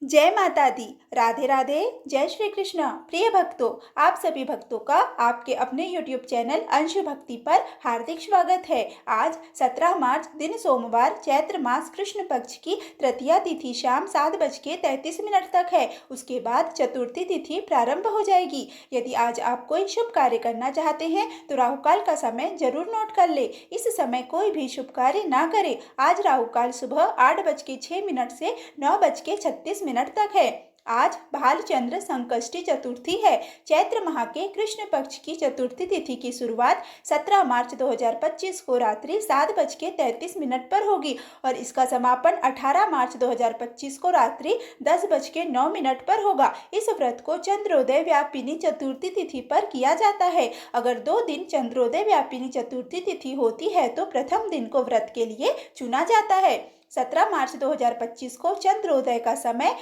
जय माता दी। राधे राधे। जय श्री कृष्ण। प्रिय भक्तों, आप सभी भक्तों का आपके अपने YouTube चैनल अंशु भक्ति पर हार्दिक स्वागत है। आज 17 मार्च दिन सोमवार चैत्र मास कृष्ण पक्ष की तृतीया तिथि शाम 7:33 तक है। उसके बाद चतुर्थी तिथि प्रारंभ हो जाएगी। यदि आज आप कोई शुभ कार्य करना चाहते हैं तो राहु काल का समय जरूर नोट कर ले। इस समय कोई भी शुभ कार्य ना करें। आज राहु काल सुबह 8:06 से 9:36 तक है। आज भालचंद्र संकष्टी चतुर्थी है। चैत्र माह के कृष्ण पक्ष की चतुर्थी तिथि की शुरुआत 17 मार्च 2025 को रात्रि 7:33 पर होगी और इसका समापन 18 मार्च 2025 को रात्रि 10:09 पर होगा। इस व्रत को चंद्रोदय व्यापिनी चतुर्थी तिथि पर किया जाता है। अगर 2 दिन चंद्रोदय व्यापिनी चतुर्थी तिथि होती है तो प्रथम दिन को व्रत के लिए चुना जाता है। 17 मार्च 2025 को चंद्रोदय का समय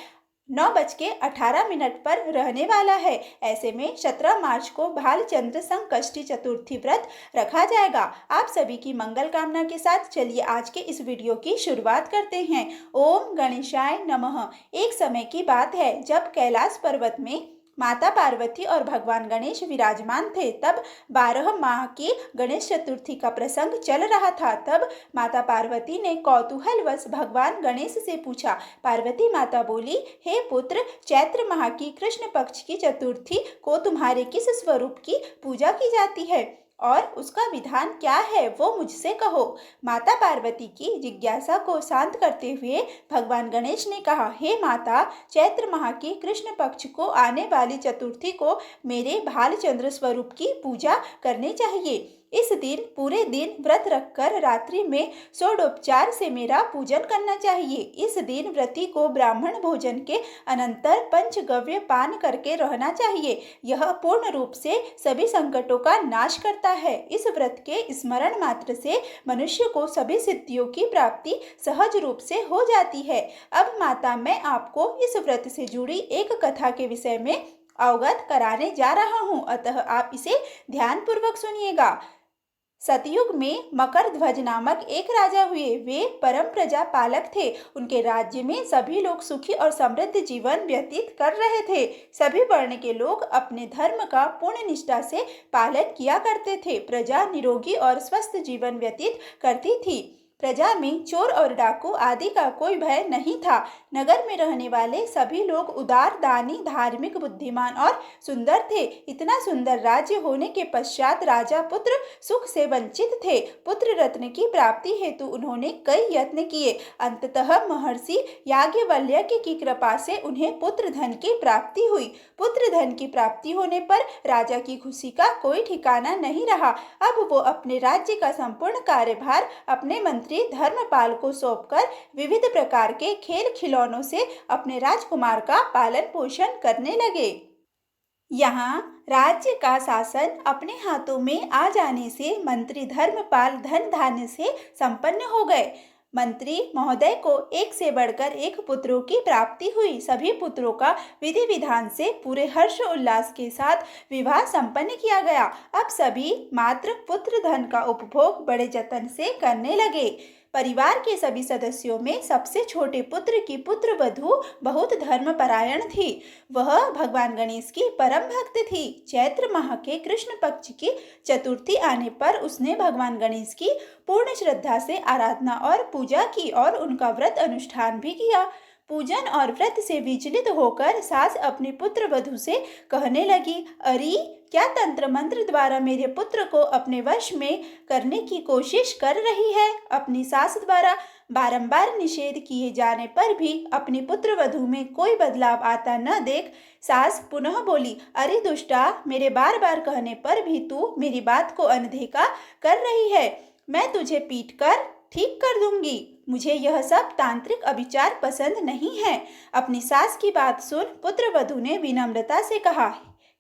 9:18 पर रहने वाला है। ऐसे में 17 मार्च को भालचंद्र संकष्टी चतुर्थी व्रत रखा जाएगा। आप सभी की मंगल कामना के साथ चलिए आज के इस वीडियो की शुरुआत करते हैं। ओम गणेशाय नमः। एक समय की बात है जब कैलाश पर्वत में माता पार्वती और भगवान गणेश विराजमान थे। तब 12 माह की गणेश चतुर्थी का प्रसंग चल रहा था। तब माता पार्वती ने कौतूहलवश भगवान गणेश से पूछा। पार्वती माता बोली, हे पुत्र, चैत्र माह की कृष्ण पक्ष की चतुर्थी को तुम्हारे किस स्वरूप की पूजा की जाती है और उसका विधान क्या है वो मुझसे कहो। माता पार्वती की जिज्ञासा को शांत करते हुए भगवान गणेश ने कहा, हे माता, चैत्र माह की कृष्ण पक्ष को आने वाली चतुर्थी को मेरे भालचंद्र स्वरूप की पूजा करनी चाहिए। इस दिन पूरे दिन व्रत रखकर रात्रि में षोडोपचार से मेरा पूजन करना चाहिए। इस दिन व्रती को ब्राह्मण भोजन के अनंतर पंचगव्य पान करके रहना चाहिए। यह पूर्ण रूप से सभी संकटों का नाश करता है। इस व्रत के स्मरण मात्र से मनुष्य को सभी सिद्धियों की प्राप्ति सहज रूप से हो जाती है। अब माता, मैं आपको इस व्रत से जुड़ी एक कथा के विषय में अवगत कराने जा रहा हूँ, अतः आप इसे ध्यान पूर्वक सुनिएगा। सतयुग में मकर ध्वज नामक एक राजा हुए। वे परम प्रजा पालक थे। उनके राज्य में सभी लोग सुखी और समृद्ध जीवन व्यतीत कर रहे थे। सभी वर्ण के लोग अपने धर्म का पूर्ण निष्ठा से पालन किया करते थे। प्रजा निरोगी और स्वस्थ जीवन व्यतीत करती थी। प्रजा में चोर और डाकू आदि का कोई भय नहीं था। नगर में रहने वाले सभी लोग उदार, दानी, धार्मिक, बुद्धिमान और सुंदर थे। इतना सुंदर राज्य होने के पश्चात राजा पुत्र सुख से वंचित थे। पुत्र रत्न की प्राप्ति हेतु उन्होंने कई यत्न किए। अंततः महर्षि याज्ञवल्क्य की कृपा से उन्हें पुत्र धन की प्राप्ति हुई। पुत्र धन की प्राप्ति होने पर राजा की खुशी का कोई ठिकाना नहीं रहा। अब वो अपने राज्य का संपूर्ण कार्यभार अपने मंत्री धर्मपाल को सौंपकर विविध प्रकार के खेल खिलौनों से अपने राजकुमार का पालन पोषण करने लगे। यहाँ राज्य का शासन अपने हाथों में आ जाने से मंत्री धर्मपाल धन धान्य से संपन्न हो गए। मंत्री महोदय को एक से बढ़कर एक पुत्रों की प्राप्ति हुई। सभी पुत्रों का विधि विधान से पूरे हर्ष उल्लास के साथ विवाह संपन्न किया गया। अब सभी मात्र पुत्र धन का उपभोग बड़े जतन से करने लगे। परिवार के सभी सदस्यों में सबसे छोटे पुत्र की पुत्र वधू बहुत धर्मपरायण थी। वह भगवान गणेश की परम भक्त थी। चैत्र माह के कृष्ण पक्ष की चतुर्थी आने पर उसने भगवान गणेश की पूर्ण श्रद्धा से आराधना और पूजा की और उनका व्रत अनुष्ठान भी किया। पूजन और व्रत से विचलित होकर सास अपने पुत्र वधू से कहने लगी, अरे, क्या तंत्र मंत्र द्वारा मेरे पुत्र को अपने वश में करने की कोशिश कर रही है। अपनी सास द्वारा बारंबार निषेध किए जाने पर भी अपनी पुत्र वधू में कोई बदलाव आता न देख सास पुनः बोली, अरे दुष्टा, मेरे बार बार कहने पर भी तू मेरी बात को अनदेखा कर रही है। मैं तुझे पीटकर ठीक कर दूंगी। मुझे यह सब तांत्रिक अभिचार पसंद नहीं है। अपनी सास की बात सुन पुत्र वधू ने विनम्रता से कहा,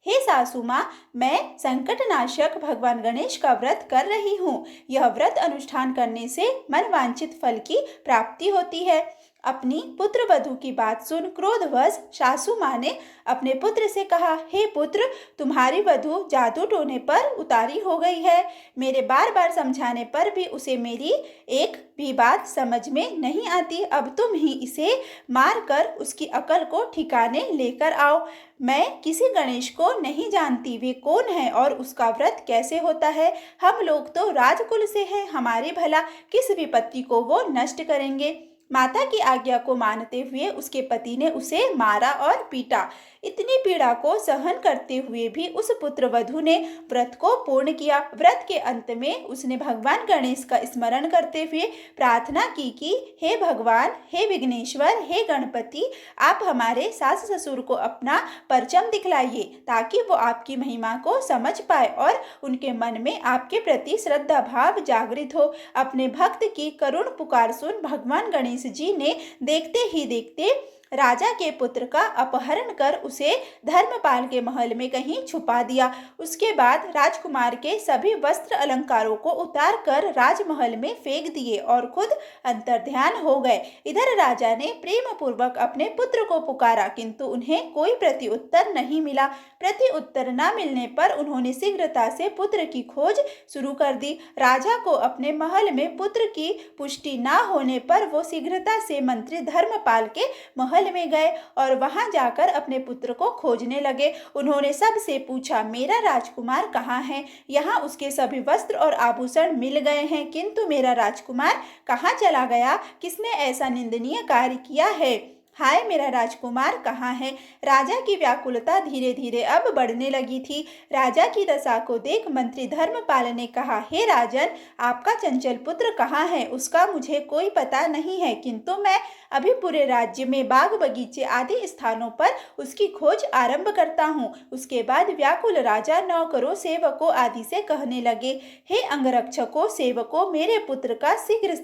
हे सासू माँ, मैं संकटनाशक भगवान गणेश का व्रत कर रही हूँ। यह व्रत अनुष्ठान करने से मनवांछित फल की प्राप्ति होती है। अपनी पुत्र वधू की बात सुन क्रोधवश सासू माँ ने अपने पुत्र से कहा, हे पुत्र, तुम्हारी वधू जादू टोने पर उतारी हो गई है। मेरे बार बार समझाने पर भी उसे मेरी एक भी बात समझ में नहीं आती। अब तुम ही इसे मार कर उसकी अकल को ठिकाने लेकर आओ। मैं किसी गणेश को नहीं जानती, वे कौन है और उसका व्रत कैसे होता है। हम लोग तो राजकुल से हैं, हमारी भला किस विपत्ति को वो नष्ट करेंगे। माता की आज्ञा को मानते हुए उसके पति ने उसे मारा और पीटा। इतनी पीड़ा को सहन करते हुए भी उस पुत्र वधू ने व्रत को पूर्ण किया। व्रत के अंत में उसने भगवान गणेश का स्मरण करते हुए प्रार्थना की कि हे भगवान, हे विघ्नेश्वर, हे गणपति, आप हमारे सास ससुर को अपना परचम दिखलाइए ताकि वो आपकी महिमा को समझ पाए और उनके मन में आपके प्रति श्रद्धा भाव जागृत हो। अपने भक्त की करुण पुकार सुन भगवान गणेश जी ने देखते ही देखते राजा के पुत्र का अपहरण कर उसे धर्मपाल के महल में कहीं छुपा दिया। उसके बाद राजकुमार के सभी वस्त्र अलंकारों को उतार कर राजमहल में फेंक दिए और खुद अंतर्ध्यान हो गए। इधर राजा ने प्रेम पूर्वक अपने पुत्र को पुकारा किंतु उन्हें कोई प्रत्युत्तर नहीं मिला। प्रत्युत्तर न मिलने पर उन्होंने शीघ्रता से पुत्र की खोज शुरू कर दी। राजा को अपने महल में पुत्र की पुष्टि न होने पर वो शीघ्रता से मंत्री धर्मपाल के महल में गए और वहां जाकर अपने पुत्र को खोजने लगे। उन्होंने सबसे पूछा, मेरा राजकुमार कहाँ है? यहाँ उसके सभी वस्त्र और आभूषण मिल गए हैं किंतु मेरा राजकुमार कहाँ चला गया? किसने ऐसा निंदनीय कार्य किया है? हाय, मेरा राजकुमार कहाँ है? राजा की व्याकुलता धीरे धीरे अब बढ़ने लगी थी। राजा की दशा को देख मंत्री धर्मपाल ने कहा, हे राजन, आपका चंचल पुत्र कहाँ है? उसका मुझे कोई पता नहीं है किंतु मैं अभी पूरे राज्य में बाग बगीचे आदि स्थानों पर उसकी खोज आरंभ करता हूँ। उसके बाद व्याकुल राजा नौकरों, सेवकों आदि से कहने लगे, हे अंगरक्षकों, सेवकों, मेरे पुत्र का शीघ्र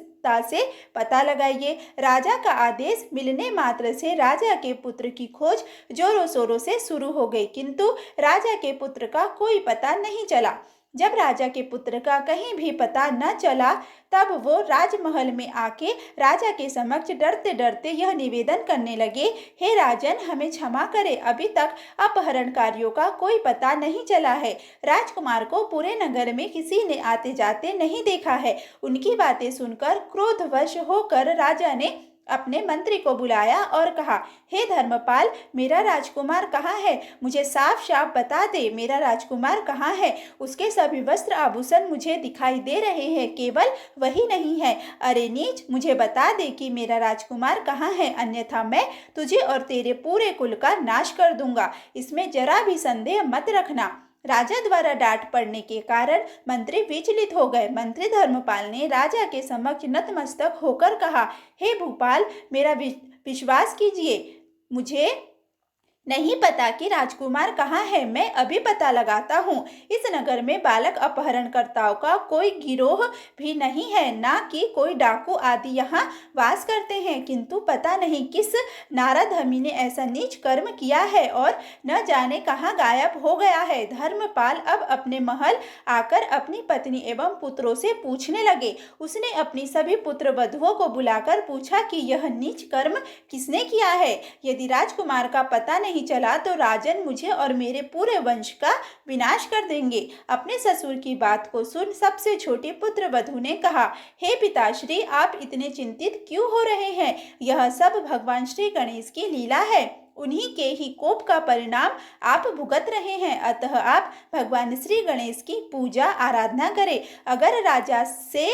से पता लगाइए। राजा का आदेश मिलने मात्र से राजा के पुत्र की खोज जोरों शोरों से शुरू हो गई किंतु राजा के पुत्र का कोई पता नहीं चला। जब राजा के पुत्र का कहीं भी पता न चला तब वो राजमहल में आके राजा के समक्ष डरते डरते यह निवेदन करने लगे, हे राजन, हमें क्षमा करें, अभी तक अपहरणकारियों का कोई पता नहीं चला है। राजकुमार को पूरे नगर में किसी ने आते जाते नहीं देखा है। उनकी बातें सुनकर क्रोधवश होकर राजा ने अपने मंत्री को बुलाया और कहा, हे धर्मपाल, मेरा राजकुमार कहाँ है? मुझे साफ साफ बता दे, मेरा राजकुमार कहाँ है? उसके सभी वस्त्र आभूषण मुझे दिखाई दे रहे हैं, केवल वही नहीं है। अरे नीच, मुझे बता दे कि मेरा राजकुमार कहाँ है, अन्यथा मैं तुझे और तेरे पूरे कुल का नाश कर दूंगा। इसमें जरा भी संदेह मत रखना। राजा द्वारा डांट पड़ने के कारण मंत्री विचलित हो गए। मंत्री धर्मपाल ने राजा के समक्ष नतमस्तक होकर कहा, हे भूपाल, मेरा विश्वास कीजिए, मुझे नहीं पता कि राजकुमार कहाँ है। मैं अभी पता लगाता हूँ। इस नगर में बालक अपहरणकर्ताओं का कोई गिरोह भी नहीं है, ना कि कोई डाकू आदि यहाँ वास करते हैं, किंतु पता नहीं किस नारद हमी ने ऐसा नीच कर्म किया है और न जाने कहाँ गायब हो गया है। धर्मपाल अब अपने महल आकर अपनी पत्नी एवं पुत्रों से पूछने लगे। उसने अपनी सभी पुत्र वधुओं को बुलाकर पूछा कि यह नीच कर्म किसने किया है। यदि राजकुमार का पता नहीं चला तो राजन मुझे और मेरे पूरे वंश का विनाश कर देंगे। अपने ससुर की बात को सुन सबसे छोटी पुत्र वधु ने कहा, हे पिताश्री, आप इतने चिंतित क्यों हो रहे हैं? यह सब भगवान श्री गणेश की लीला है। उन्हीं के ही कोप का परिणाम आप भुगत रहे हैं। अतः आप भगवान श्री गणेश की पूजा आराधना करें। अगर राजा से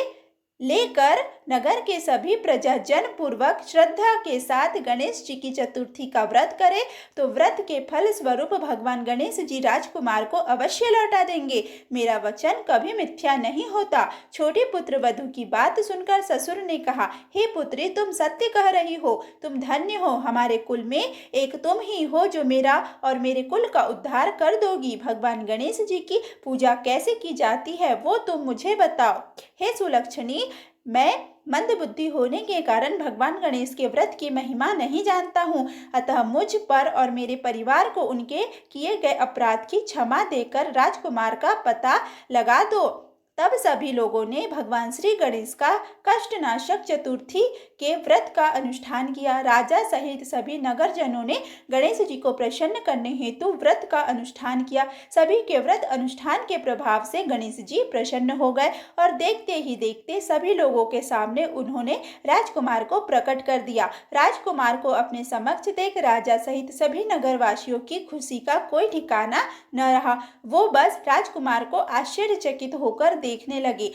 लेकर नगर के सभी प्रजाजन पूर्वक श्रद्धा के साथ गणेश जी की चतुर्थी का व्रत करें तो व्रत के फल स्वरूप भगवान गणेश जी राजकुमार को अवश्य लौटा देंगे। मेरा वचन कभी मिथ्या नहीं होता। छोटी पुत्र वधु की बात सुनकर ससुर ने कहा, हे पुत्री, तुम सत्य कह रही हो। तुम धन्य हो। हमारे कुल में एक तुम ही हो जो मेरा और मेरे कुल का उद्धार कर दोगी। भगवान गणेश जी की पूजा कैसे की जाती है वो तुम मुझे बताओ। हे सुलक्षणी, मैं मंद बुद्धि होने के कारण भगवान गणेश के व्रत की महिमा नहीं जानता हूँ, अतः मुझ पर और मेरे परिवार को उनके किए गए अपराध की क्षमा देकर राजकुमार का पता लगा दो। तब सभी लोगों ने भगवान श्री गणेश का कष्टनाशक चतुर्थी के व्रत का अनुष्ठान किया। राजा सहित सभी नगरजनों ने गणेश जी को प्रसन्न करने हेतु व्रत का अनुष्ठान किया। सभी के व्रत अनुष्ठान के प्रभाव से गणेश जी प्रसन्न हो गए और देखते ही देखते सभी लोगों के सामने उन्होंने राजकुमार को प्रकट कर दिया। राजकुमार को अपने समक्ष देख राजा सहित सभी नगरवासियों की खुशी का कोई ठिकाना न रहा। वो बस राजकुमार को आश्चर्यचकित होकर देखने लगे।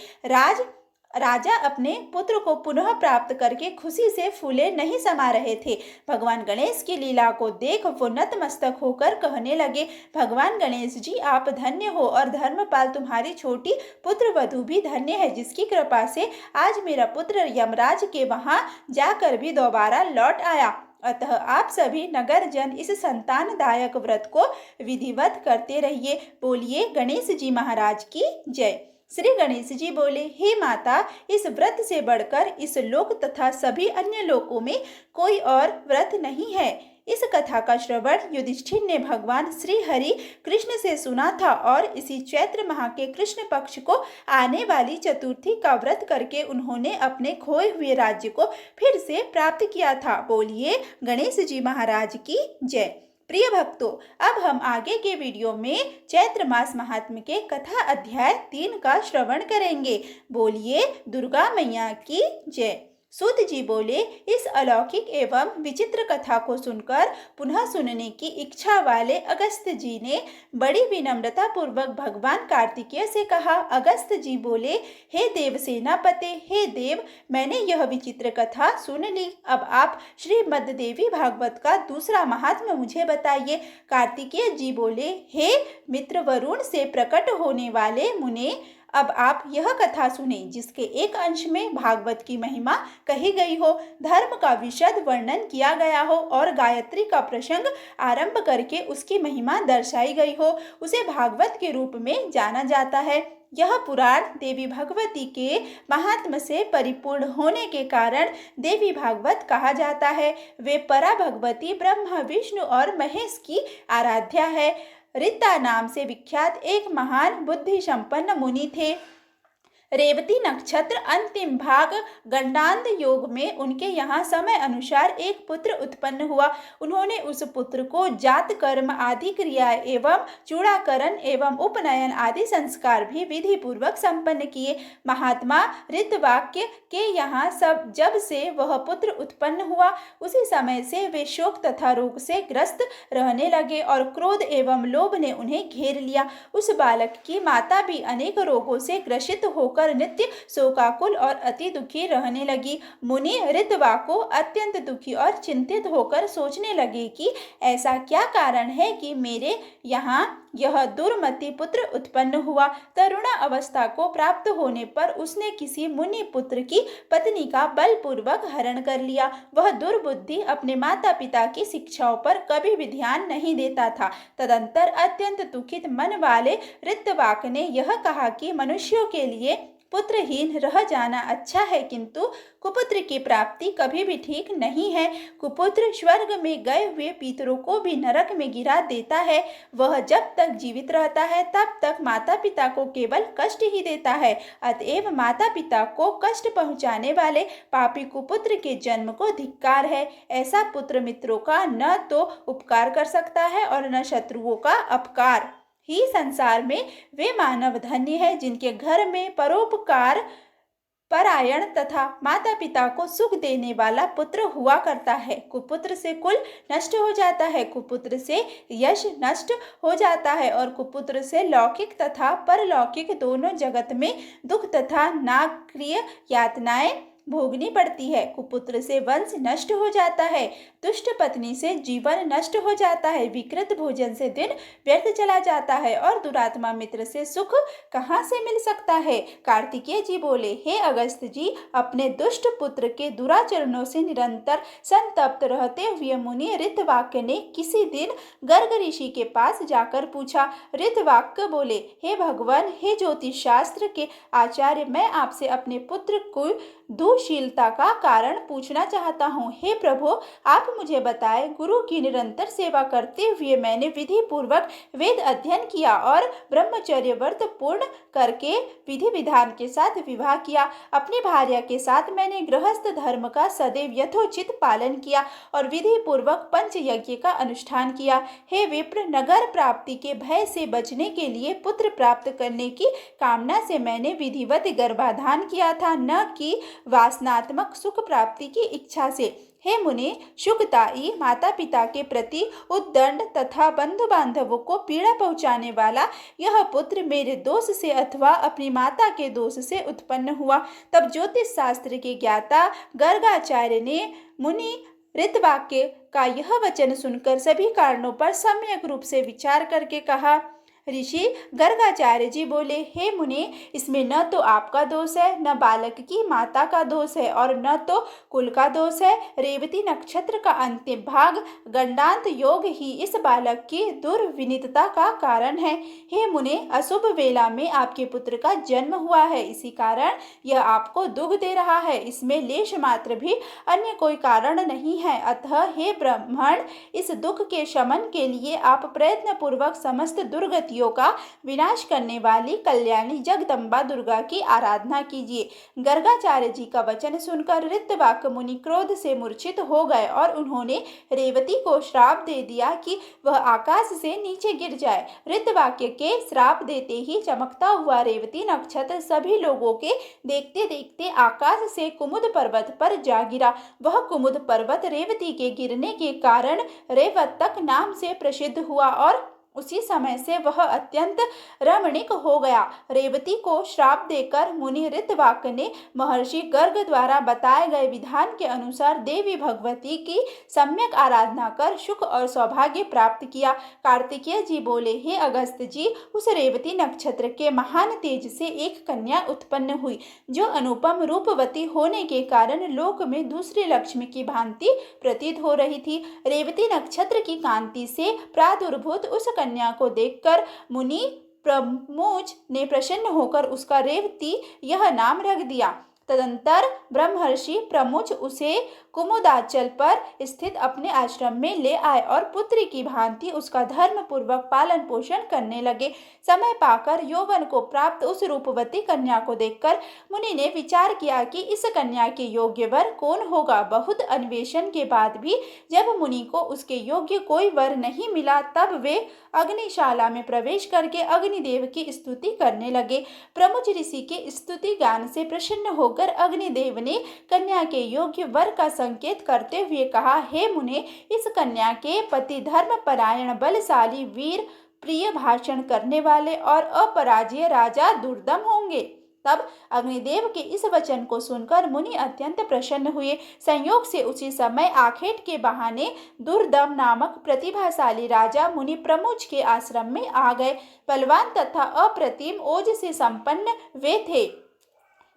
राजा अपने पुत्र को पुनः प्राप्त करके खुशी से फूले नहीं समा रहे थे। भगवान गणेश की लीला को देख वो नतमस्तक होकर कहने लगे, भगवान गणेश जी आप धन्य हो और धर्मपाल तुम्हारी छोटी पुत्र वधू भी धन्य है, जिसकी कृपा से आज मेरा पुत्र यमराज के वहां जाकर भी दोबारा लौट आया। अतः आप सभी नगर जन इस संतानदायक व्रत को विधिवत करते रहिए। बोलिए गणेश जी महाराज की जय। श्री गणेश जी बोले, हे माता, इस व्रत से बढ़कर इस लोक तथा सभी अन्य लोकों में कोई और व्रत नहीं है। इस कथा का श्रवण युधिष्ठिर ने भगवान श्री हरि कृष्ण से सुना था और इसी चैत्र माह के कृष्ण पक्ष को आने वाली चतुर्थी का व्रत करके उन्होंने अपने खोए हुए राज्य को फिर से प्राप्त किया था। बोलिए गणेश जी महाराज की जय। प्रिय भक्तों, अब हम आगे के वीडियो में चैत्र मास महात्म्य के कथा अध्याय 3 का श्रवण करेंगे। बोलिए दुर्गा मैया की जय। सूत जी बोले, इस अलौकिक एवं विचित्र कथा को सुनकर पुनः सुनने की इच्छा वाले अगस्त्य जी ने बड़ी विनम्रता पूर्वक भगवान कार्तिकेय से कहा। अगस्त्य जी बोले, हे देव सेनापते, हे देव, मैंने यह विचित्र कथा सुन ली। अब आप श्रीमद् देवी भागवत का दूसरा महात्म्य मुझे बताइए। कार्तिकेय जी बोले, हे मित्र वरुण से प्रकट होने वाले मुने, अब आप यह कथा सुने जिसके एक अंश में भागवत की महिमा कही गई हो, धर्म का विशद वर्णन किया गया हो और गायत्री का प्रसंग आरंभ करके उसकी महिमा दर्शाई गई हो। उसे भागवत के रूप में जाना जाता है। यह पुराण देवी भगवती के महात्म्य से परिपूर्ण होने के कारण देवी भागवत कहा जाता है। वे परा भगवती ब्रह्मा विष्णु और महेश की आराध्या है। ऋता नाम से विख्यात एक महान बुद्धि संपन्न मुनि थे। रेवती नक्षत्र अंतिम भाग गंडांध योग में उनके यहाँ समय अनुसार एक पुत्र उत्पन्न हुआ। उन्होंने उस पुत्र को जात कर्म आदि क्रिया एवं चूड़ाकरण एवं उपनयन आदि संस्कार भी विधि पूर्वक संपन्न किए। महात्मा ऋतवाक्य के यहाँ जब से वह पुत्र उत्पन्न हुआ, उसी समय से वे शोक तथा रोग से ग्रस्त रहने लगे और क्रोध एवं लोभ ने उन्हें घेर लिया। उस बालक की माता भी अनेक रोगों से ग्रसित होकर नित्य शोकाकुल और अति दुखी रहने लगी। मुनि ऋतवा को अत्यंत दुखी और चिंतित होकर सोचने लगे कि ऐसा क्या कारण है कि मेरे यहाँ यह दुर्मति पुत्र उत्पन्न हुआ। तरुणा अवस्था को प्राप्त होने पर उसने किसी मुनि पुत्र की पत्नी का बलपूर्वक हरण कर लिया। वह दुर्बुद्धि अपने माता पिता की शिक्षाओं पर कभी भी ध्यान नहीं देता था। तदंतर अत्यंत दुखित मन वाले ऋतवाक ने यह कहा कि मनुष्यों के लिए पुत्रहीन रह जाना अच्छा है, किंतु कुपुत्र की प्राप्ति कभी भी ठीक नहीं है। कुपुत्र स्वर्ग में गए हुए पितरों को भी नरक में गिरा देता है। वह जब तक जीवित रहता है तब तक माता पिता को केवल कष्ट ही देता है। अतएव माता पिता को कष्ट पहुंचाने वाले पापी कुपुत्र के जन्म को धिक्कार है। ऐसा पुत्र मित्रों का न तो उपकार कर सकता है और न शत्रुओं का अपकार। ही संसार में वे मानव धन्य है जिनके घर में परोपकार परायण तथा माता पिता को सुख देने वाला पुत्र हुआ करता है। कुपुत्र से कुल नष्ट हो जाता है, कुपुत्र से यश नष्ट हो जाता है और कुपुत्र से लौकिक तथा परलौकिक दोनों जगत में दुख तथा नाक्रिय यातनाएं भोगनी पड़ती है। कुपुत्र से वंश नष्ट हो जाता है, दुष्ट पत्नी से जीवन नष्ट हो जाता है, विकृत भोजन से दिन व्यर्थ चला जाता है और दुरात्मा मित्र से सुख कहाँ से मिल सकता है। कार्तिकेय जी बोले, हे अगस्त्य जी, अपने दुष्ट पुत्र के दुराचरणों से निरंतर संतप्त रहते हुए मुनि ऋतवाक्य ने किसी दिन गर्ग ऋषि के पास जाकर पूछा। ऋतवाक्य बोले, हे भगवान, हे ज्योतिष शास्त्र के आचार्य, मैं आपसे अपने पुत्र को दुशीलता का कारण पूछना चाहता हूँ। हे प्रभु, आप मुझे बताएं, गुरु की निरंतर सेवा करते हुए मैंने विधि पूर्वक वेद अध्ययन किया और ब्रह्मचर्य व्रत पूर्ण करके विधि विधान के साथ विवाह किया। अपनी भार्या के साथ मैंने गृहस्थ धर्म का सदैव यथोचित पालन किया और विधि पूर्वक पंच यज्ञ का अनुष्ठान किया। हे विप्र, नगर प्राप्ति के भय से बचने के लिए पुत्र प्राप्त करने की कामना से मैंने विधिवत गर्भाधान किया था, न कि वासनात्मक सुख प्राप्ति की इच्छा से। हे मुने, शुकताई माता पिता के प्रति उद्दंड तथा बंधु बांधवों को पीड़ा पहुंचाने वाला यह पुत्र मेरे दोष से अथवा अपनी माता के दोष से उत्पन्न हुआ। तब ज्योतिष शास्त्र के ज्ञाता गर्गाचार्य ने मुनि ऋतवाक्य का यह वचन सुनकर सभी कारणों पर सम्यक रूप से विचार करके कहा। ऋषि गर्गाचार्य जी बोले, हे मुने, इसमें न तो आपका दोष है, न बालक की माता का दोष है और न तो कुल का दोष है। रेवती नक्षत्र का अंतिम भाग गंडांत योग ही इस बालक की दुर्विनीतता का कारण है। हे मुने, अशुभ वेला में आपके पुत्र का जन्म हुआ है, इसी कारण यह आपको दुख दे रहा है। इसमें लेश मात्र भी अन्य कोई कारण नहीं है। अतः हे ब्राह्मण, इस दुख के शमन के लिए आप प्रयत्न पूर्वक समस्त दुर्गति का विनाश करने वाली कल्याणी जगदम्बा दुर्गा की आराधना कीजिए। गर्गाचार्य जी का वचन सुनकर ऋतवाक मुनि क्रोध से मूर्छित हो गए और उन्होंने रेवती को श्राप दे दिया कि वह आकाश से नीचे गिर जाए। ऋतवाक्य के श्राप देते ही चमकता हुआ रेवती नक्षत्र सभी लोगों के देखते देखते आकाश से कुमुद पर्वत पर जा गिरा। वह कुमुद पर्वत रेवती के गिरने के कारण रेवतक नाम से प्रसिद्ध हुआ और उसी समय से वह अत्यंत रमणीक हो गया। रेवती को श्राप देकर मुनि ऋतवाक ने महर्षि गर्ग द्वारा बताए गए विधान के अनुसार देवी भगवती की सम्यक आराधना कर सुख और सौभाग्य प्राप्त किया। कार्तिकेय जी बोले, हे अगस्त जी, उस रेवती नक्षत्र के महान तेज से एक कन्या उत्पन्न हुई, जो अनुपम रूपवती होने के कारण लोक में दूसरी लक्ष्मी की भांति प्रतीत हो रही थी। रेवती नक्षत्र की कांति से प्रादुर्भूत उस कन्या को देखकर मुनि प्रमुच ने प्रसन्न होकर उसका रेवती यह नाम रख दिया। तदंतर ब्रह्मर्षि प्रमुच उसे कुमुदाचल पर स्थित अपने आश्रम में ले आए और पुत्री की भांति उसका धर्म पूर्वक पालन पोषण करने लगे। समय पाकर यौवन को प्राप्त उस रूपवती कन्या को देखकर मुनि ने विचार किया कि इस कन्या के योग्य वर कौन होगा। बहुत अन्वेषण के बाद भी जब मुनि को उसके योग्य कोई वर नहीं मिला, तब वे अग्निशाला में प्रवेश करके अग्निदेव की स्तुति करने लगे। प्रमुच ऋषि के स्तुति गान से प्रसन्न होकर अग्निदेव ने कन्या के योग्य वर का संकेत करते हुए कहा, हे मुने, इस कन्या के पति धर्मपरायण, बलशाली, वीर, प्रिय, भाषण करने वाले और अपराजेय राजा दुर्दम होंगे। तब अग्निदेव के इस वचन को सुनकर मुनि अत्यंत प्रसन्न हुए। संयोग से उसी समय आखेट के बहाने दुर्दम नामक प्रतिभाशाली राजा मुनि प्रमुच के आश्रम में आ गए। बलवान तथा अप्रतिम ओज से संपन्न वे थे।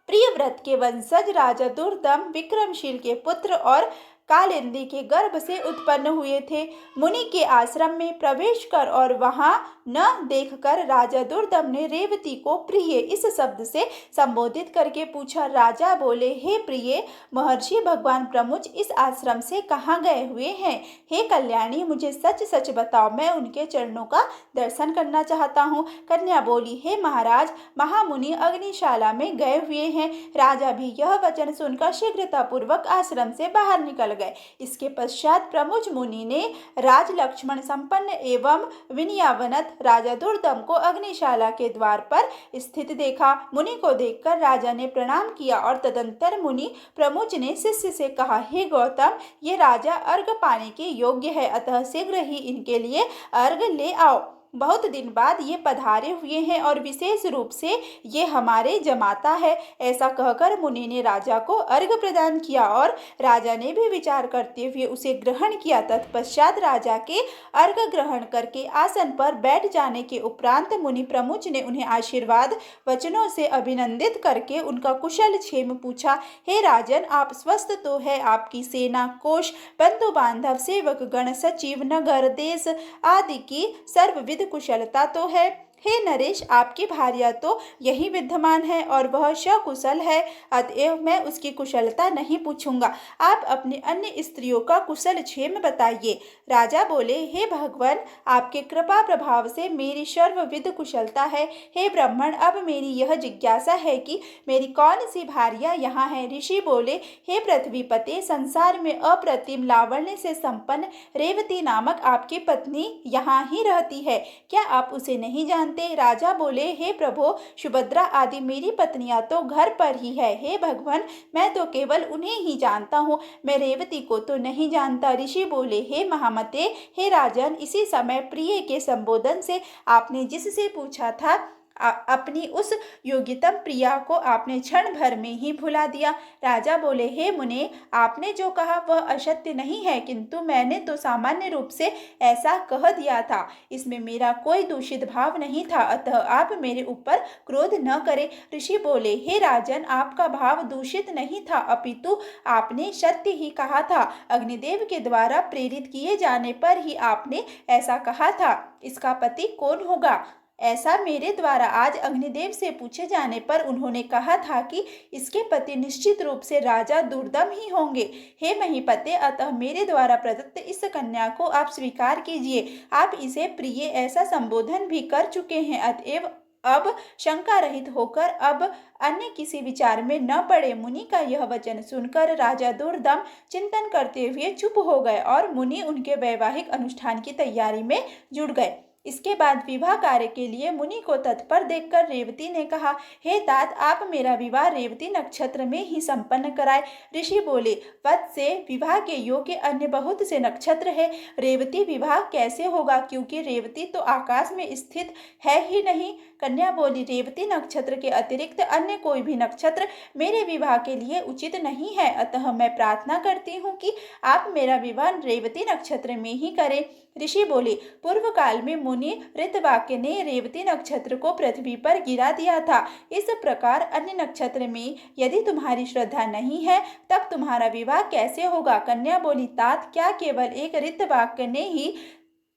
प्रियव्रत के वंशज राजा दुर्दम विक्रमशील के पुत्र और कालिंदी के गर्भ से उत्पन्न हुए थे। मुनि के आश्रम में प्रवेश कर और वहां न देखकर राजा दुर्दम ने रेवती को प्रिय इस शब्द से संबोधित करके पूछा। राजा बोले, हे प्रिय, महर्षि भगवान प्रमुच इस आश्रम से कहाँ गए हुए हैं? हे कल्याणी, मुझे सच सच बताओ, मैं उनके चरणों का दर्शन करना चाहता हूँ। कन्या बोली, हे महाराज, महामुनि अग्निशाला में गए हुए हैं। राजा भी यह वचन सुनकर शीघ्रतापूर्वक आश्रम से बाहर निकल गए। इसके पश्चात प्रमुच मुनि ने राज लक्ष्मण संपन्न एवं विनयावनत राजा दुर्दम को अग्निशाला के द्वार पर स्थित देखा। मुनि को देखकर राजा ने प्रणाम किया और तदंतर मुनि प्रमुच ने शिष्य से कहा, हे गौतम, ये राजा अर्घ पाने के योग्य है, अतः शीघ्र ही इनके लिए अर्घ ले आओ। बहुत दिन बाद ये पधारे हुए हैं और विशेष रूप से ये हमारे जमाता है। ऐसा कहकर मुनि ने राजा को अर्घ प्रदान किया और राजा ने भी विचार करते हुए उसे ग्रहण किया। तत्पश्चात राजा के अर्घ ग्रहण करके आसन पर बैठ जाने के उपरांत मुनि प्रमुच ने उन्हें आशीर्वाद वचनों से अभिनंदित करके उनका कुशल क्षेम पूछा। हे राजन, आप स्वस्थ तो है? आपकी सेना, कोष, बंधु बांधव, सेवक गण, सचिव, नगर, देश आदि की सर्वविध कुशलता तो है? हे नरेश, आपकी भार्या तो यही विद्यमान है और वह सकुशल है, अतएव मैं उसकी कुशलता नहीं पूछूंगा। आप अपनी अन्य स्त्रियों का कुशल क्षेम बताइए। राजा बोले, हे भगवान, आपके कृपा प्रभाव से मेरी सर्वविध कुशलता है। हे ब्राह्मण, अब मेरी यह जिज्ञासा है कि मेरी कौन सी भार्या यहाँ है। ऋषि बोले, हे पृथ्वीपते, संसार में अप्रतिम लावण्य से संपन्न रेवती नामक आपकी पत्नी यहाँ ही रहती है, क्या आप उसे नहीं जानते? राजा बोले, हे प्रभु, सुभद्रा आदि मेरी पत्नियां तो घर पर ही है। हे भगवान, मैं तो केवल उन्हें ही जानता हूँ, मैं रेवती को तो नहीं जानता। ऋषि बोले, हे महामते, हे राजन, इसी समय प्रिय के संबोधन से आपने जिससे पूछा था, अपनी उस योग्यतम प्रिया को आपने क्षण भर में ही भुला दिया। राजा बोले, हे मुने, आपने जो कहा वह असत्य नहीं है, किंतु मैंने तो सामान्य रूप से ऐसा कह दिया था, इसमें मेरा कोई दूषित भाव नहीं था, अतः आप मेरे ऊपर क्रोध न करें। ऋषि बोले, हे राजन, आपका भाव दूषित नहीं था, अपितु आपने सत्य ही कहा था। अग्निदेव के द्वारा प्रेरित किए जाने पर ही आपने ऐसा कहा था। इसका पति कौन होगा? ऐसा मेरे द्वारा आज अग्निदेव से पूछे जाने पर उन्होंने कहा था कि इसके पति निश्चित रूप से राजा दुर्दम ही होंगे। हे महीपते, अतः मेरे द्वारा प्रदत्त इस कन्या को आप स्वीकार कीजिए। आप इसे प्रिय ऐसा संबोधन भी कर चुके हैं, अतएव अब शंका रहित होकर अब अन्य किसी विचार में न पड़े। मुनि का यह वचन सुनकर राजा दुर्दम चिंतन करते हुए चुप हो गए और मुनि उनके वैवाहिक अनुष्ठान की तैयारी में जुट गए। इसके बाद विवाह कार्य के लिए मुनि को तत्पर देखकर रेवती ने कहा, हे तात, आप मेरा विवाह रेवती नक्षत्र में ही संपन्न कराए। ऋषि बोले, वत्से, विवाह के योग्य अन्य बहुत से नक्षत्र है, रेवती विवाह कैसे होगा, क्योंकि रेवती तो आकाश में स्थित है ही नहीं। कन्या बोली, रेवती नक्षत्र के अतिरिक्त अन्य कोई भी नक्षत्र मेरे विवाह के लिए उचित नहीं है, अतः मैं प्रार्थना करती हूँ कि आप मेरा विवाह रेवती नक्षत्र में ही करें। ऋषि बोले, पूर्व काल में मुनि ऋतवाक्य ने रेवती नक्षत्र को पृथ्वी पर गिरा दिया था। इस प्रकार अन्य नक्षत्र में यदि तुम्हारी श्रद्धा नहीं है, तब तुम्हारा विवाह कैसे होगा? कन्या बोली, तात, क्या केवल एक ऋतवाक्य ने ही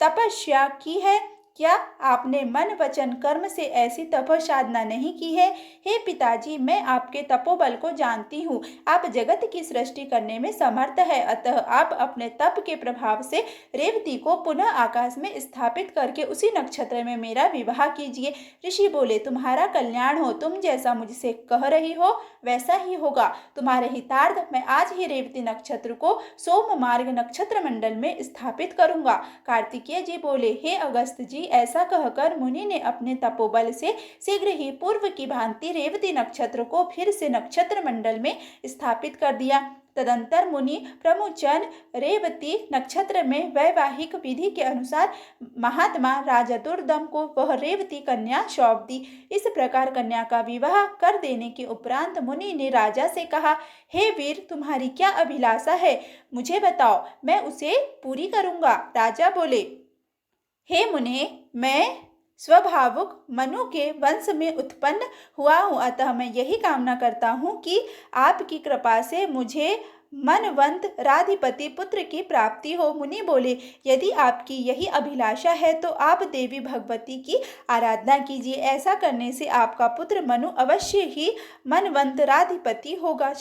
तपस्या की है? क्या आपने मन वचन कर्म से ऐसी तपसाधना नहीं की है? हे पिताजी, मैं आपके तपोबल को जानती हूँ, आप जगत की सृष्टि करने में समर्थ है, अतः आप अपने तप के प्रभाव से रेवती को पुनः आकाश में स्थापित करके उसी नक्षत्र में मेरा विवाह कीजिए। ऋषि बोले, तुम्हारा कल्याण हो, तुम जैसा मुझसे कह रही हो वैसा ही होगा। तुम्हारे हितार्थ मैं आज ही रेवती नक्षत्र को सोम मार्ग नक्षत्र मंडल में स्थापित करूंगा। कार्तिकेय जी बोले, हे अगस्त जी, ऐसा कहकर मुनि ने अपने तपोबल से शीघ्र ही पूर्व की भांति रेवती नक्षत्र को फिर से नक्षत्र मंडल में स्थापित कर दिया। तदंतर मुनि प्रमुचन रेवती नक्षत्र में वैवाहिक विधि के अनुसार महात्मा राजा दुर्दम को वह रेवती कन्या सौंप दी। इस प्रकार कन्या का विवाह कर देने के उपरांत मुनि ने राजा से कहा, हे वीर, तुम्हारी क्या अभिलाषा है, मुझे बताओ, मैं उसे पूरी करूंगा। राजा बोले, हे मुने, मैं स्वभावुक मनु के वंश में उत्पन्न हुआ हूँ, अतः मैं यही कामना करता हूँ कि आपकी कृपा से मुझे मनवंत राधिपति पुत्र की प्राप्ति हो। मुनि बोले, यदि आपकी यही अभिलाषा है तो आप देवी भगवती की आराधना कीजिए, ऐसा करने से आपका पुत्र मनु अवश्य ही मनवंत राधिपति होगा।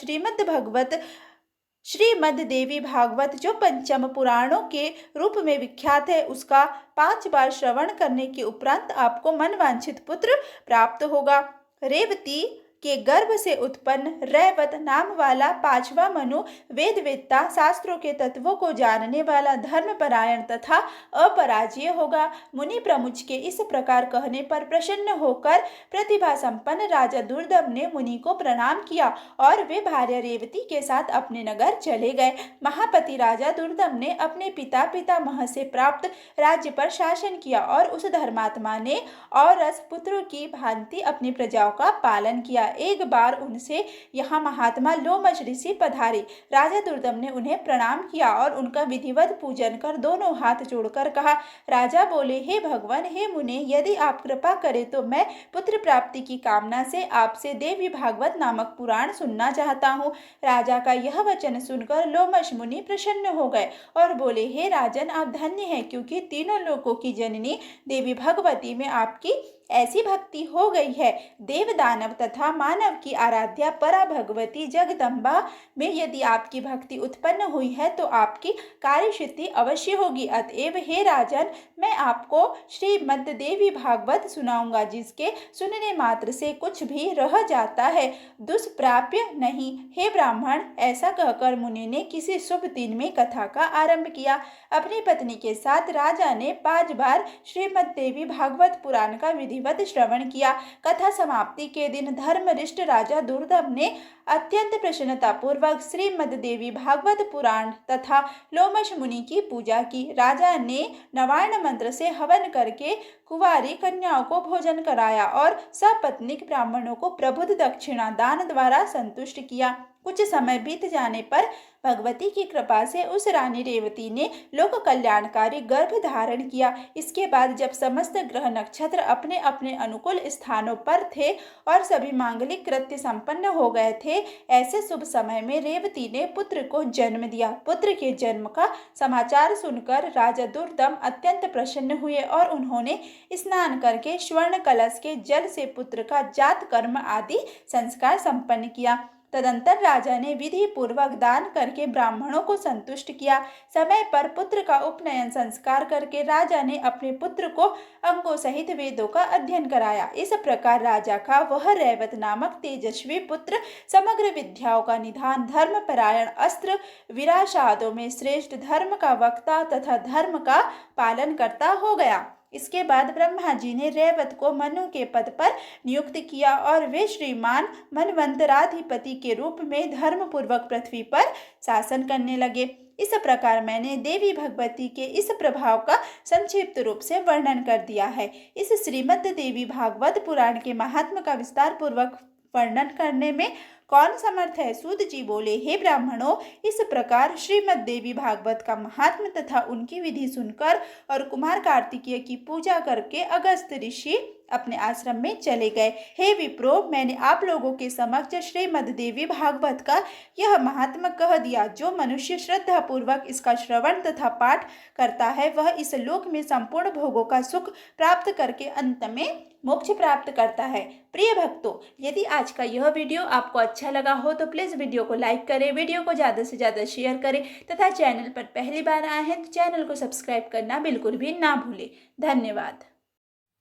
श्रीमद् देवी भागवत जो पंचम पुराणों के रूप में विख्यात है, उसका 5 बार श्रवण करने के उपरांत आपको मनवांछित पुत्र प्राप्त होगा। रेवती के गर्भ से उत्पन्न रैवत नाम वाला 5वां मनु वेदवेत्ता, शास्त्रों के तत्वों को जानने वाला, धर्मपरायण तथा अपराजय होगा। मुनि प्रमुच के इस प्रकार कहने पर प्रसन्न होकर प्रतिभा संपन्न राजा दुर्दम ने मुनि को प्रणाम किया और वे भार्या रेवती के साथ अपने नगर चले गए। महापति राजा दुर्दम ने अपने पिता पितामह से प्राप्त राज्य पर शासन किया और उस धर्मात्मा ने औरस पुत्रों की भांति अपनी प्रजाओं का पालन किया। एक बार उनसे यहाँ महात्मा लोमश ऋषि पधारे। राजा दुर्दम ने उन्हें प्रणाम किया और उनका विधिवत पूजन कर दोनों हाथ जोड़कर कहा। राजा बोले, हे भगवान, हे मुने, यदि आप कृपा करें तो मैं पुत्र प्राप्ति की कामना से आपसे देवी भागवत नामक पुराण सुनना चाहता हूँ। राजा का यह वचन सुनकर लोमश मुनि प्रसन्न हो गए और बोले, हे राजन, आप धन्य हैं, क्योंकि तीनों लोकों की जननी देवी भगवती में आपकी ऐसी भक्ति हो गई है। देव दानव तथा मानव की आराध्या परा भगवती जगदम्बा में यदि आपकी भक्ति उत्पन्न हुई है तो आपकी कार्य सिद्धि अवश्य होगी। अतएव हे राजन, मैं आपको श्रीमद् देवी भागवत सुनाऊंगा, जिसके सुनने मात्र से कुछ भी रह जाता है, दुष्प्राप्य नहीं। हे ब्राह्मण, ऐसा कहकर मुनि ने किसी शुभ दिन में कथा का आरंभ किया। अपनी पत्नी के साथ राजा ने 5 बार श्रीमद् देवी भागवत पुराण का विधिवत श्रवण किया। कथा समाप्ति के दिन धर्मनिष्ठ राजा दुर्दम ने अत्यंत प्रसन्नता पूर्वक श्रीमद् देवी भागवत पुराण तथा लोमश मुनि की पूजा की। राजा ने नवार्ण मंत्र से हवन करके कुंवारी कन्याओं को भोजन कराया और सपत्नीक ब्राह्मणों को प्रबुद्ध दक्षिणा दान द्वारा संतुष्ट किया। कुछ समय बीत जाने पर भगवती की कृपा से उस रानी रेवती ने लोक कल्याणकारी गर्भ धारण किया। इसके बाद जब समस्त ग्रह नक्षत्र अपने अपने अनुकूल स्थानों पर थे और सभी मांगलिक कृत्य संपन्न हो गए थे, ऐसे शुभ समय में रेवती ने पुत्र को जन्म दिया। पुत्र के जन्म का समाचार सुनकर राजा दुर्दम अत्यंत प्रसन्न हुए और उन्होंने स्नान करके स्वर्ण कलश के जल से पुत्र का जात कर्म आदि संस्कार संपन्न किया। तदंतर राजा ने विधि पूर्वक दान करके ब्राह्मणों को संतुष्ट किया। समय पर पुत्र का उपनयन संस्कार करके राजा ने अपने पुत्र को अंगों सहित वेदों का अध्ययन कराया। इस प्रकार राजा का वह रैवत नामक तेजस्वी पुत्र समग्र विद्याओं का निधान, धर्मपरायण, अस्त्र विराशादों में श्रेष्ठ, धर्म का वक्ता तथा धर्म का पालन करता हो गया। इसके बाद ब्रह्मा जी ने रैवत को मनु के पद पर नियुक्त किया और वे श्रीमान मनवंतराधिपति के रूप में धर्म पूर्वक पृथ्वी पर शासन करने लगे। इस प्रकार मैंने देवी भगवती के इस प्रभाव का संक्षिप्त रूप से वर्णन कर दिया है। इस श्रीमद् देवी भागवत पुराण के महात्म का विस्तार पूर्वक वर्णन करने में कौन समर्थ है? सूत जी बोले, हे ब्राह्मणों, इस प्रकार श्रीमद् देवी भागवत का महात्म तथा उनकी विधि सुनकर और कुमार कार्तिकेय की पूजा करके अगस्त्य ऋषि अपने आश्रम में चले गए। हे विप्रो, मैंने आप लोगों के समक्ष श्रीमद् देवी भागवत का यह महात्म कह दिया। जो मनुष्य श्रद्धा पूर्वक इसका श्रवण तथा पाठ करता है, वह इस लोक में संपूर्ण भोगों का सुख प्राप्त करके अंत में मोक्ष प्राप्त करता है। प्रिय भक्तों, यदि आज का यह वीडियो आपको अच्छा लगा हो तो प्लीज़ वीडियो को लाइक करें, वीडियो को ज़्यादा से ज़्यादा शेयर करें तथा चैनल पर पहली बार आए हैं तो चैनल को सब्सक्राइब करना बिल्कुल भी ना भूलें। धन्यवाद।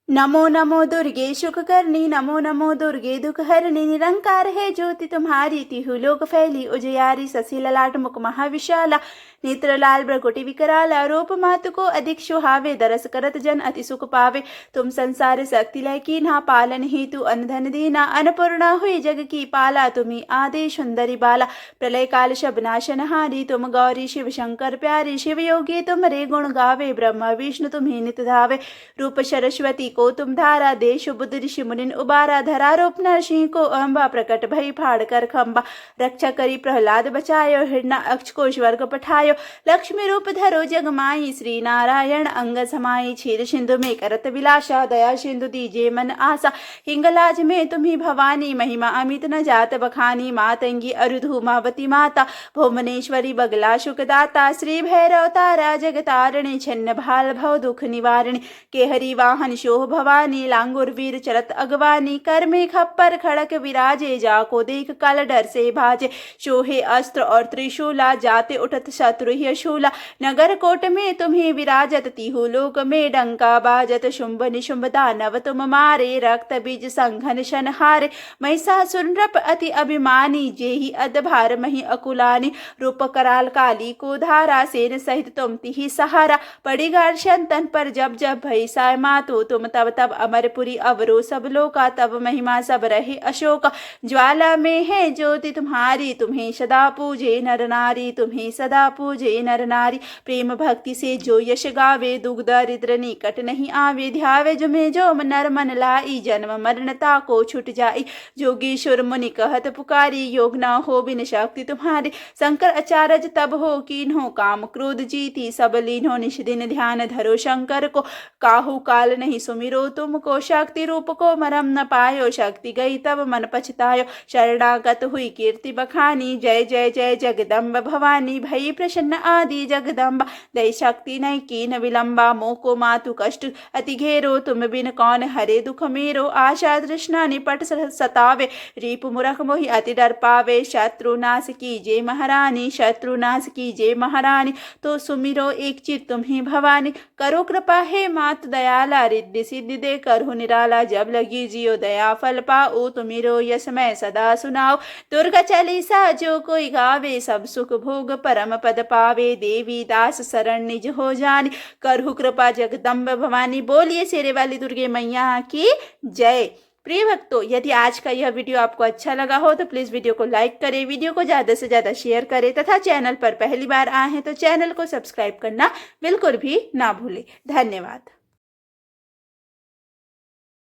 नमो नमो दुर्गे सुखकर्णी, नमो नमो दुर्गे दुखहरणी, निरंकार है ज्योति तुम्हारी, तिहु लोक फैली उजियारी, शशि ललाट मुख महाविशाला, नेत्र लाल भ्रकुटि विकराला, रूप मातु को अधिक सुहावे, दरस करत जन अति सुख पावे। तुम संसार शक्ति लय कीन्हा, पालन हेतु अन्न धन दीना, अन्नपूर्णा हुई जग की पाला, तुम्ही आदि सुंदरी बाला, प्रलय काल शबनाशन हारी, तुम गौरी शिव शंकर प्यारी, शिव योगी तुम रे गुण गावे, ब्रह्मा विष्णु तुम्हें नित धावे, रूप सरस्वती को तुम धारा, देश बुद्ध ऋषि मुनिन उबारा, धरा रूप नरसिंह को अम्बा, प्रकट भई फाड़ कर खम्बा, रक्षा करी प्रहलाद बचायो, हिरणा अक्ष को स्वर्ग पठायो, लक्ष्मी रूप धरो जग माई, श्री नारायण अंग समाई, क्षीर सिंधु में करत विलासा, दया सिंधु दीजे मन आशा, हिंगलाज में तुम्ही भवानी, महिमा अमित न जात बखानी, मातंगी अरुधूमावती माता, भुवनेश्वरी बगला सुखदाता, श्री भैरव तारा जगतारिणी, छन्न भाल भव दुख निवारिणी, केहरी वाहन शोभ भवानी, लांगुर वीर चरत अगवानी, कर में खप्पर खड़क विराजे, जाको देख कल डर से भाजे, शोहे अस्त्र और त्रिशूला, जाते उठत शत्रु शूला, नगर कोट में तुम्हें विराजत, तिहु लोक में डंका बाजत, शुंभ निशुंभ दानव तुम मारे, रक्त बीज संघन शनहारे, महिषासुर नृप अति अभिमानी, जेहि अधभार मही अकुलानी, रूप कराल काली को धारा, सेन सहित तुम तिहि सहारा, पड़ी घर्षण तन पर जब जब भई साय मातो, तुम तब तब अमरपुरी अवरो सब लोका, तब महिमा सब रहे अशोका, ज्वाला में है ज्योति तुम्हारी, तुम्हें सदा पूजे नर नारी, तुम्हें सदा पूजे नर नारी, प्रेम भक्ति से जो यश गावे, दुख दरिद्र निकट नहीं आवे, ध्यावे जो में जो नर मन लाई, जन्म मरणता को छुट जाई, जोगीश्वर मुनि कहत पुकारी, योग न हो बिन शक्ति तुम्हारी, शंकर अचारज तब हो कीन्हो, काम क्रोध जीती सब लीन्हो, निष दिन ध्यान धरो शंकर को, काहू काल नहीं सुमिर सुमिरो तुमको शक्ति रूप को मरम न पायो, शक्ति गई तब मन पछतायो, शरणागत हुई कीर्ति बखानी, जय जय जय जगदम्ब भवानी, भई प्रसन्न आदि जगदम्बा, दई शक्ति नहीं कीन विलंबा, मोको मातु कष्ट अति घेरो, तुम बिन कौन हरे दुख मेरो, आशा तृष्णा निपट सतावे, रीप मूरख मोहि अति डर पावे, शत्रु नाश कीजे महारानी, शत्रु नाश कीजे महारानी, तो सुमिरो एक चित तुम ही भवानी, करो कृपा हे मात दयाला, रिद्धि सिद्धि दे करहु निराला, जब लगी जियो दया फल पाओ, तुमिरो यश मैं सदा सुनाओ, दुर्गा चालीसा जो कोई गावे, सब सुख भोग परम पद पावे, देवी दास शरण निज हो जानी, करहु कृपा जगदम्ब भवानी, बोलिए शेरे वाली दुर्गे मैया की जय। प्रिय भक्तों, यदि आज का यह वीडियो आपको अच्छा लगा हो तो प्लीज़ वीडियो को लाइक करें, वीडियो को ज़्यादा से ज़्यादा शेयर करें तथा चैनल पर पहली बार आए हैं तो चैनल को सब्सक्राइब करना बिल्कुल भी ना भूलें। धन्यवाद।